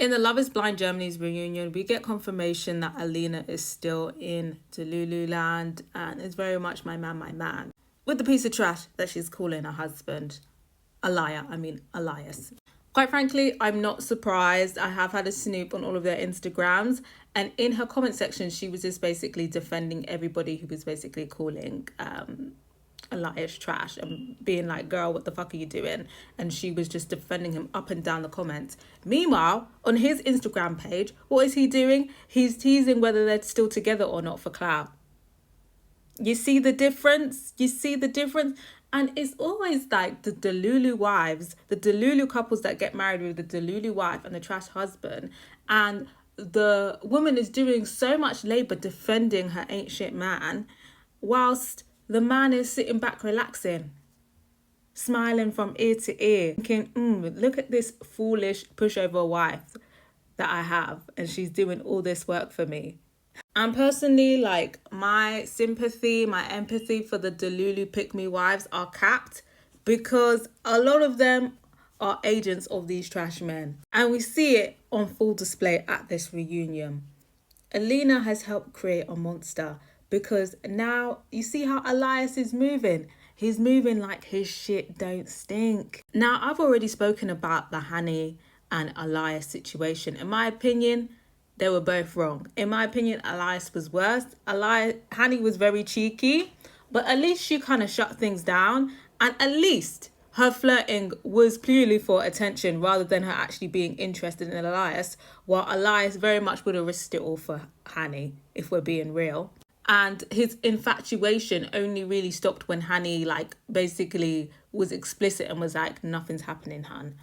In the Love is Blind Germany's reunion, we get confirmation that Alina is still in Delulu land and is very much my man. With the piece of trash that she's calling her husband, Elias. Quite frankly, I'm not surprised. I have had a snoop on all of their Instagrams, and in her comment section, she was just basically defending everybody who was basically calling Elias trash and being like, girl, what the fuck are you doing? And she was just defending him up and down the comments. Meanwhile, on his Instagram page, what is he doing? He's teasing whether they're still together or not for clout. You see the difference? And it's always like the Delulu wives, the Delulu couples that get married with the Delulu wife and the trash husband. And the woman is doing so much labor defending her ain't shit man, whilst the man is sitting back relaxing, smiling from ear to ear, thinking, look at this foolish pushover wife that I have. And she's doing all this work for me. And personally, like, my sympathy, my empathy for the Delulu pick-me wives are capped because a lot of them are agents of these trash men. And we see it on full display at this reunion. Alina has helped create a monster because now you see how Elias is moving. He's moving like his shit don't stink. Now, I've already spoken about the Hany and Elias situation. In my opinion, they were both wrong. In my opinion, Elias was worse. Hany was very cheeky, but at least she kind of shut things down. And at least her flirting was purely for attention rather than her actually being interested in Elias, while Elias very much would have risked it all for Hany, if we're being real. And his infatuation only really stopped when Hany, like, basically was explicit and was like, nothing's happening, hun.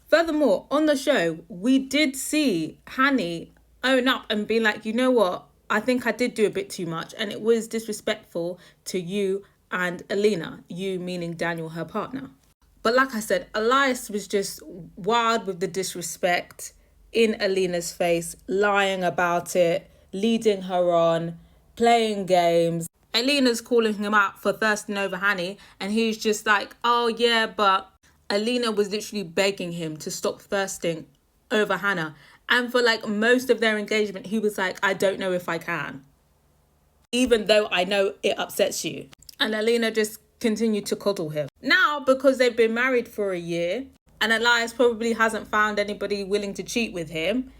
Furthermore, on the show, we did see Hany own up and be like, you know what, I think I did do a bit too much and it was disrespectful to you and Alina, you meaning Daniel, her partner. But like I said, Elias was just wild with the disrespect in Alina's face, lying about it, leading her on, playing games. Alina's calling him out for thirsting over Hany and he's just like, oh yeah, but Alina was literally begging him to stop thirsting over Hannah. And for like most of their engagement, he was like, I don't know if I can, even though I know it upsets you. And Alina just continued to coddle him. Now, because they've been married for a year and Elias probably hasn't found anybody willing to cheat with him,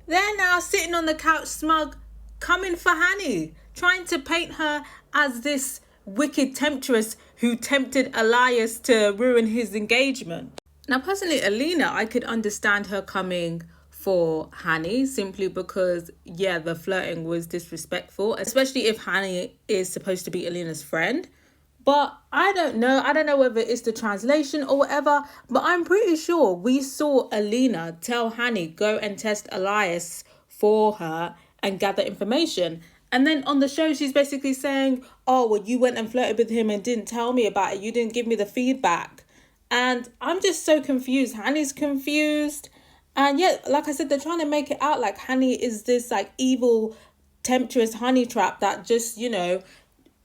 they're now sitting on the couch smug, coming for Hany, trying to paint her as this wicked temptress who tempted Elias to ruin his engagement. Now, personally, Alina, I could understand her coming for Hany simply because, yeah, the flirting was disrespectful, especially if Hany is supposed to be Alina's friend. But I don't know whether it's the translation or whatever, but I'm pretty sure we saw Alina tell Hany go and test Elias for her and gather information. And then on the show, she's basically saying, oh, well, you went and flirted with him and didn't tell me about it. You didn't give me the feedback. And I'm just so confused. Hany's confused. And yeah, like I said, they're trying to make it out like Hany is this like evil, temptress honey trap that just, you know,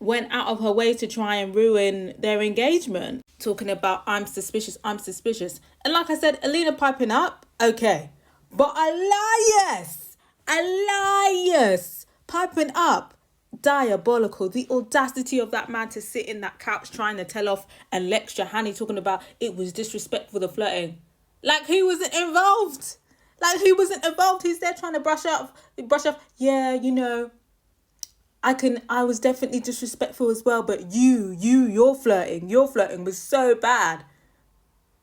went out of her way to try and ruin their engagement. Talking about, I'm suspicious. And like I said, Alina piping up, okay. But Elias piping up, diabolical. The audacity of that man to sit in that couch trying to tell off and lecture Hany, talking about it was disrespectful, the flirting. Like, who wasn't involved? He's there trying to brush off. Yeah, you know, I was definitely disrespectful as well, but your flirting was so bad.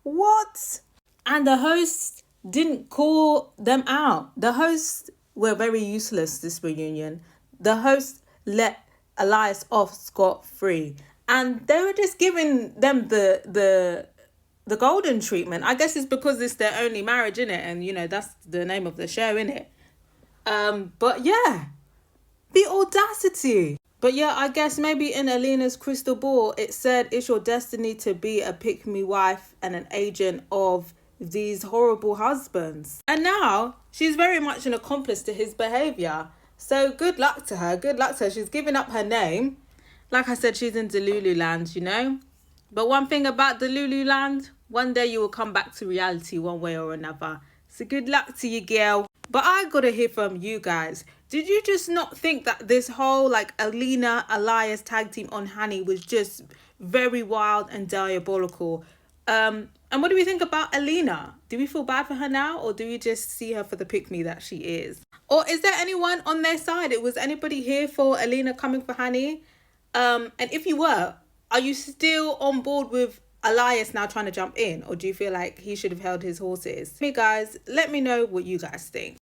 What? And the hosts didn't call them out. The hosts were very useless this reunion. The hosts let Elias off scot-free. And they were just giving them the golden treatment. I guess it's because it's their only marriage, innit? And, you know, that's the name of the show, innit? But yeah, the audacity. But yeah, I guess maybe in Alina's crystal ball, it said it's your destiny to be a pick-me wife and an agent of these horrible husbands. And now she's very much an accomplice to his behaviour. So good luck to her. She's giving up her name. Like I said, she's in Delulu land, you know? But one thing about Delulu land, one day you will come back to reality one way or another. So good luck to you, girl. But I gotta hear from you guys. Did you just not think that this whole like Alina Elias tag team on Hany was just very wild and diabolical? And what do we think about Alina? Do we feel bad for her now, or do we just see her for the pick me that she is? Or is there anyone on their side? Was anybody here for Alina coming for Hany? And if you were, are you still on board with Elias now trying to jump in, or do you feel like he should have held his horses? Me guys, let me know what you guys think.